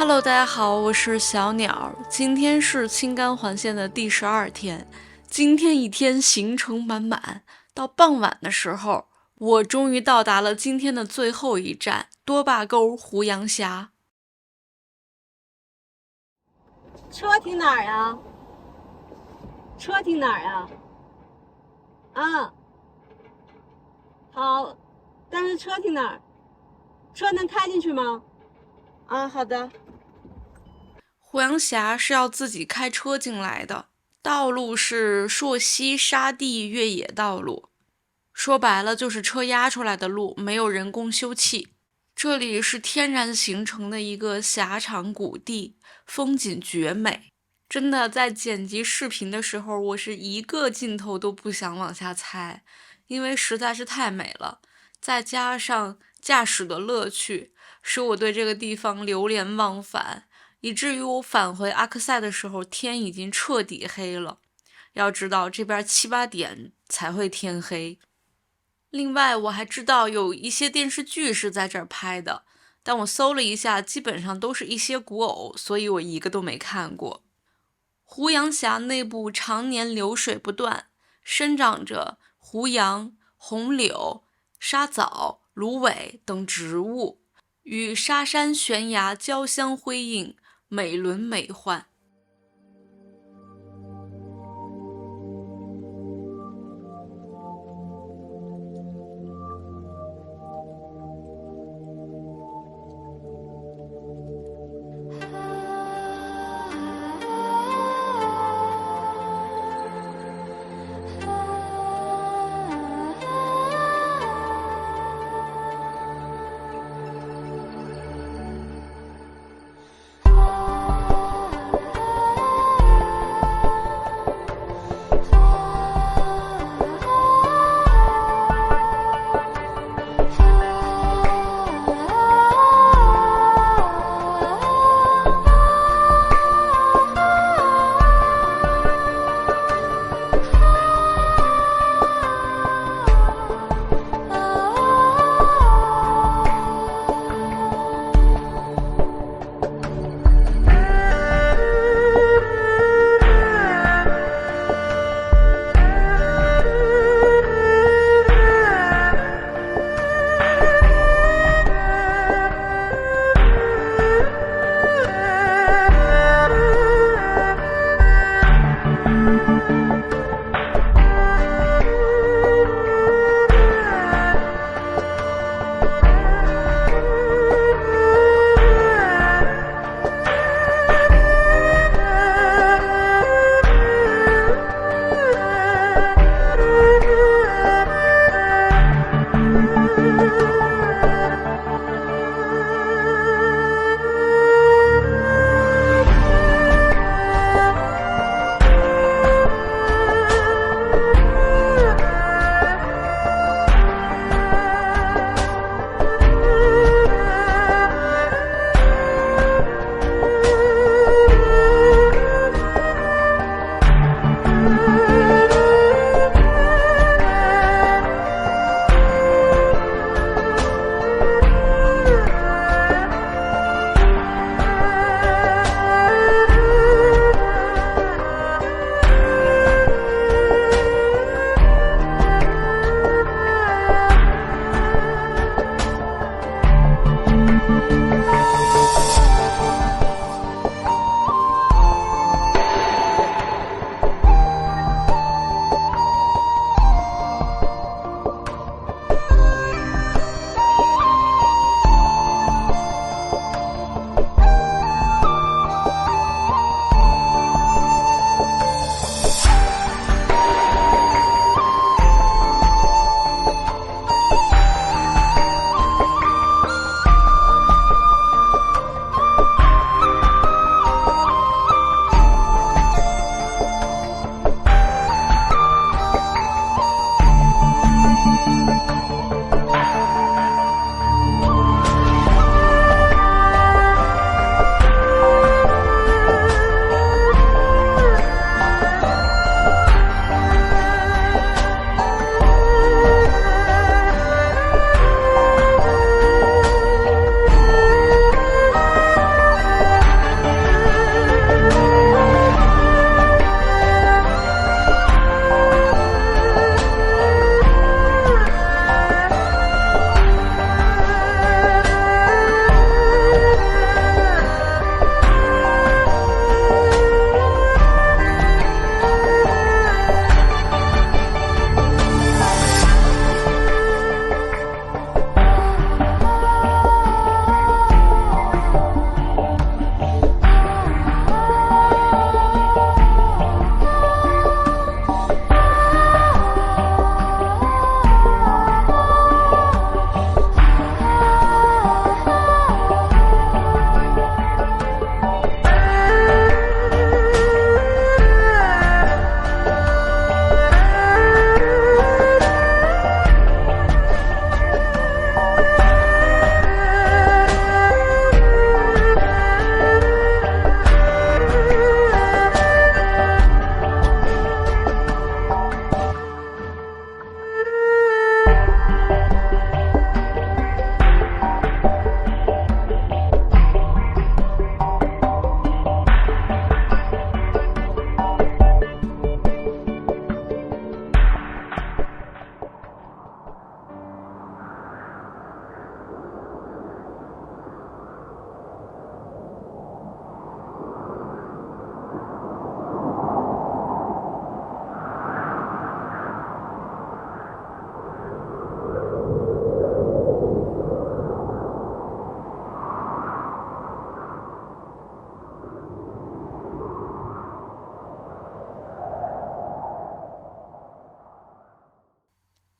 Hello， 大家好，我是小鸟。今天是青甘环线的第12天，今天一天行程满满。到傍晚的时候，我终于到达了今天的最后一站——多坝沟胡杨峡。车停哪儿呀？车停哪儿呀？好，但是车停哪儿？车能开进去吗？好的。胡杨峡是要自己开车进来的，道路是朔溪沙地越野道路，说白了就是车压出来的路，没有人工修葺。这里是天然形成的一个狭长谷地，风景绝美。真的在剪辑视频的时候，我是一个镜头都不想往下猜，因为实在是太美了。再加上驾驶的乐趣，使我对这个地方流连忘返，以至于我返回阿克塞的时候，天已经彻底黑了。要知道这边7、8点才会天黑。另外我还知道有一些电视剧是在这儿拍的，但我搜了一下，基本上都是一些古偶，所以我一个都没看过。胡杨峡内部常年流水不断，生长着胡杨、红柳、沙枣、芦苇等植物，与沙山悬崖交相辉映，美轮美奂。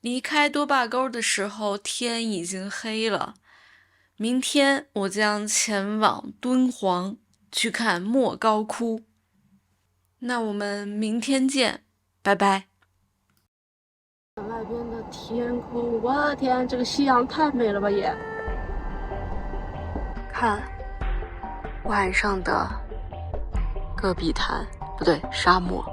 离开多坝沟的时候，天已经黑了。明天我将前往敦煌去看莫高窟。那我们明天见，拜拜。外边的天空，我的天，这个夕阳太美了吧也！看晚上的戈壁滩，不对，沙漠。